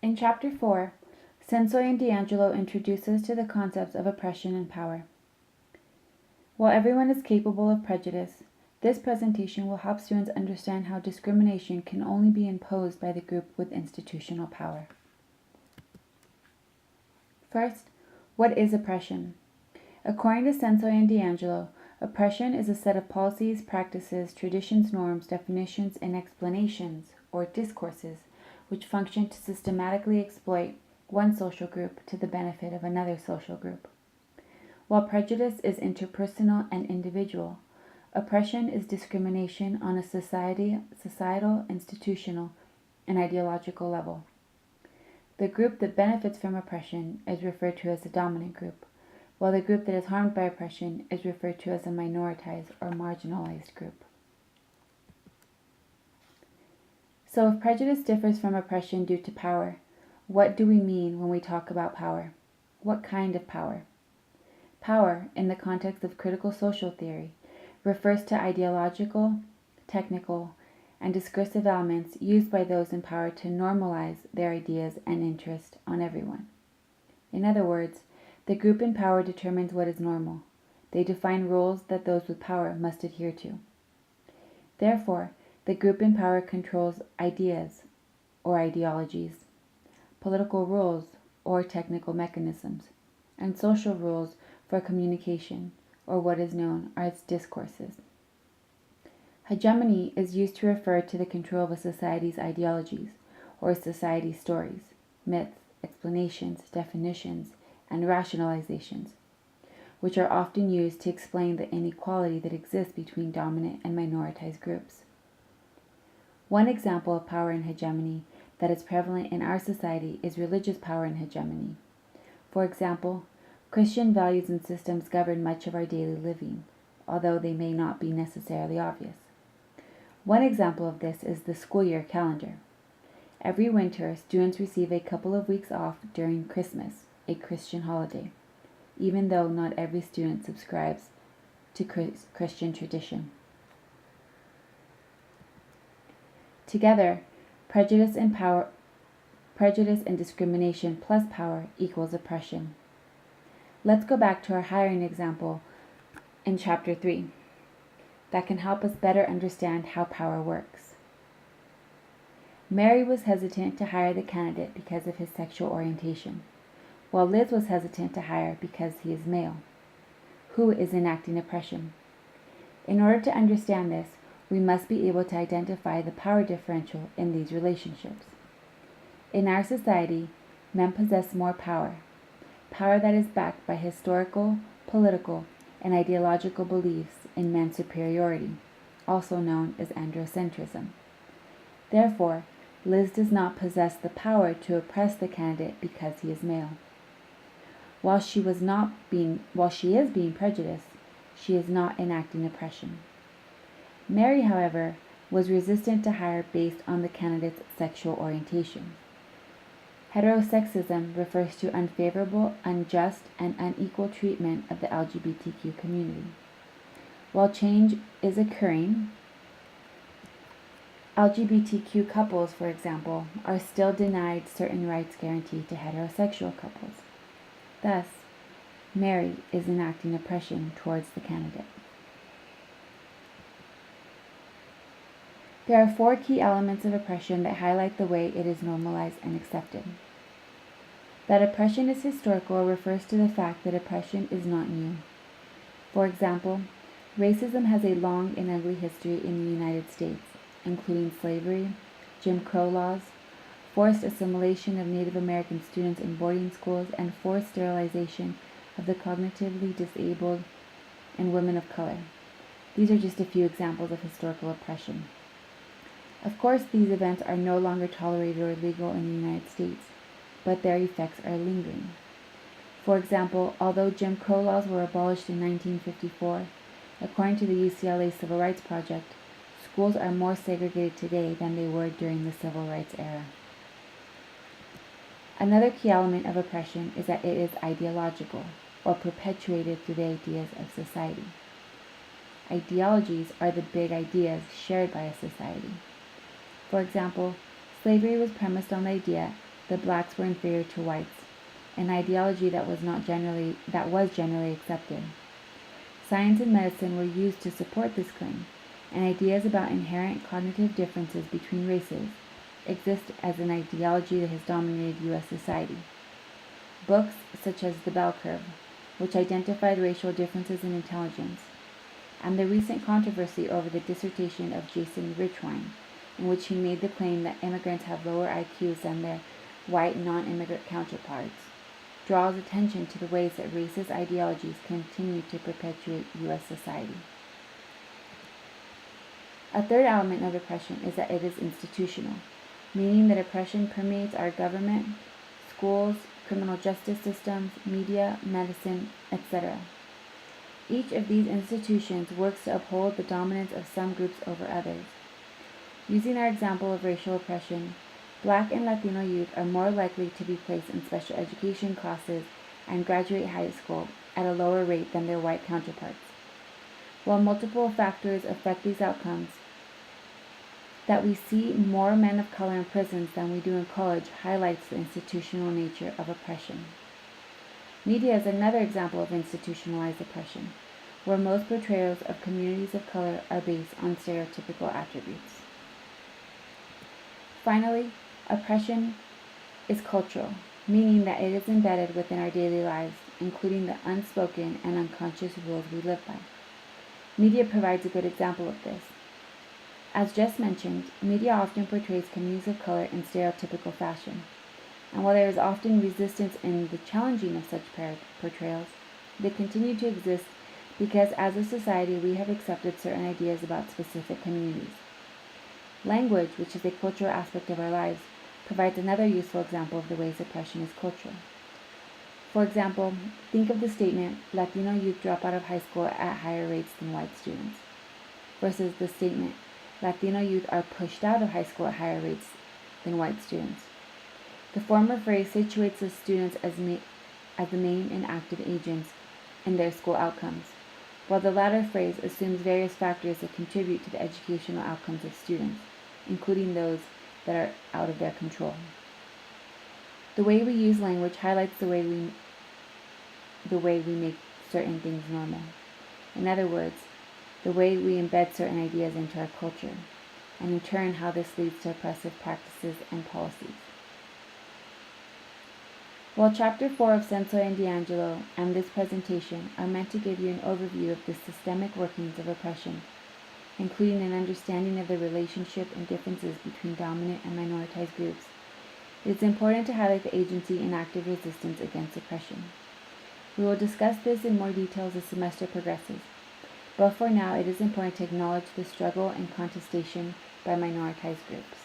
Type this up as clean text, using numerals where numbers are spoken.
In Chapter 4, Sensoy and D'Angelo introduce us to the concepts of oppression and power. While everyone is capable of prejudice, this presentation will help students understand how discrimination can only be imposed by the group with institutional power. First, what is oppression? According to Sensoy and D'Angelo, oppression is a set of policies, practices, traditions, norms, definitions, and explanations, or discourses, which function to systematically exploit one social group to the benefit of another social group. While prejudice is interpersonal and individual, oppression is discrimination on a societal, institutional, and ideological level. The group that benefits from oppression is referred to as the dominant group, while the group that is harmed by oppression is referred to as a minoritized or marginalized group. So if prejudice differs from oppression due to power, what do we mean when we talk about power? What kind of power? Power, in the context of critical social theory, refers to ideological, technical, and discursive elements used by those in power to normalize their ideas and interest on everyone. In other words, the group in power determines what is normal. They define rules that those with power must adhere to. Therefore, the group in power controls ideas or ideologies, political rules or technical mechanisms, and social rules for communication, or what is known as discourses. Hegemony is used to refer to the control of a society's ideologies, or a society's stories, myths, explanations, definitions, and rationalizations, which are often used to explain the inequality that exists between dominant and minoritized groups. One example of power in hegemony that is prevalent in our society is religious power in hegemony. For example, Christian values and systems govern much of our daily living, although they may not be necessarily obvious. One example of this is the school year calendar. Every winter, students receive a couple of weeks off during Christmas, a Christian holiday, even though not every student subscribes to Christian tradition. Together, prejudice and discrimination plus power equals oppression. Let's go back to our hiring example in Chapter 3 that can help us better understand how power works. Mary was hesitant to hire the candidate because of his sexual orientation, while Liz was hesitant to hire because he is male. Who is enacting oppression? In order to understand this, we must be able to identify the power differential in these relationships. In our society, men possess more power that is backed by historical, political, and ideological beliefs in man's superiority, also known as androcentrism. Therefore, Liz does not possess the power to oppress the candidate because he is male. While she is being prejudiced, she is not enacting oppression. Mary, however, was resistant to hire based on the candidate's sexual orientation. Heterosexism refers to unfavorable, unjust, and unequal treatment of the LGBTQ community. While change is occurring, LGBTQ couples, for example, are still denied certain rights guaranteed to heterosexual couples. Thus, Mary is enacting oppression towards the candidate. There are 4 key elements of oppression that highlight the way it is normalized and accepted. That oppression is historical refers to the fact that oppression is not new. For example, racism has a long and ugly history in the United States, including slavery, Jim Crow laws, forced assimilation of Native American students in boarding schools, and forced sterilization of the cognitively disabled and women of color. These are just a few examples of historical oppression. Of course, these events are no longer tolerated or legal in the United States, but their effects are lingering. For example, although Jim Crow laws were abolished in 1954, according to the UCLA Civil Rights Project, schools are more segregated today than they were during the Civil Rights era. Another key element of oppression is that it is ideological, or perpetuated through the ideas of society. Ideologies are the big ideas shared by a society. For example, slavery was premised on the idea that blacks were inferior to whites, an ideology that was generally accepted. Science and medicine were used to support this claim, and ideas about inherent cognitive differences between races exist as an ideology that has dominated U.S. society. Books such as The Bell Curve, which identified racial differences in intelligence, and the recent controversy over the dissertation of Jason Richwine, in which he made the claim that immigrants have lower IQs than their white non-immigrant counterparts, draws attention to the ways that racist ideologies continue to perpetuate U.S. society. A third element of oppression is that it is institutional, meaning that oppression permeates our government, schools, criminal justice systems, media, medicine, etc. Each of these institutions works to uphold the dominance of some groups over others. Using our example of racial oppression, Black and Latino youth are more likely to be placed in special education classes and graduate high school at a lower rate than their white counterparts. While multiple factors affect these outcomes, that we see more men of color in prisons than we do in college highlights the institutional nature of oppression. Media is another example of institutionalized oppression, where most portrayals of communities of color are based on stereotypical attributes. Finally, oppression is cultural, meaning that it is embedded within our daily lives, including the unspoken and unconscious rules we live by. Media provides a good example of this. As just mentioned, media often portrays communities of color in stereotypical fashion, and while there is often resistance in the challenging of such portrayals, they continue to exist because as a society we have accepted certain ideas about specific communities. Language, which is a cultural aspect of our lives, provides another useful example of the ways oppression is cultural. For example, think of the statement, Latino youth drop out of high school at higher rates than white students, versus the statement, Latino youth are pushed out of high school at higher rates than white students. The former phrase situates the students as the main and active agents in their school outcomes, while the latter phrase assumes various factors that contribute to the educational outcomes of students, including those that are out of their control. The way we use language highlights the way we make certain things normal. In other words, the way we embed certain ideas into our culture, and in turn how this leads to oppressive practices and policies. While Chapter 4 of Senso and D'Angelo and this presentation are meant to give you an overview of the systemic workings of oppression, including an understanding of the relationship and differences between dominant and minoritized groups, it is important to highlight the agency and active resistance against oppression. We will discuss this in more detail as the semester progresses, but for now it is important to acknowledge the struggle and contestation by minoritized groups.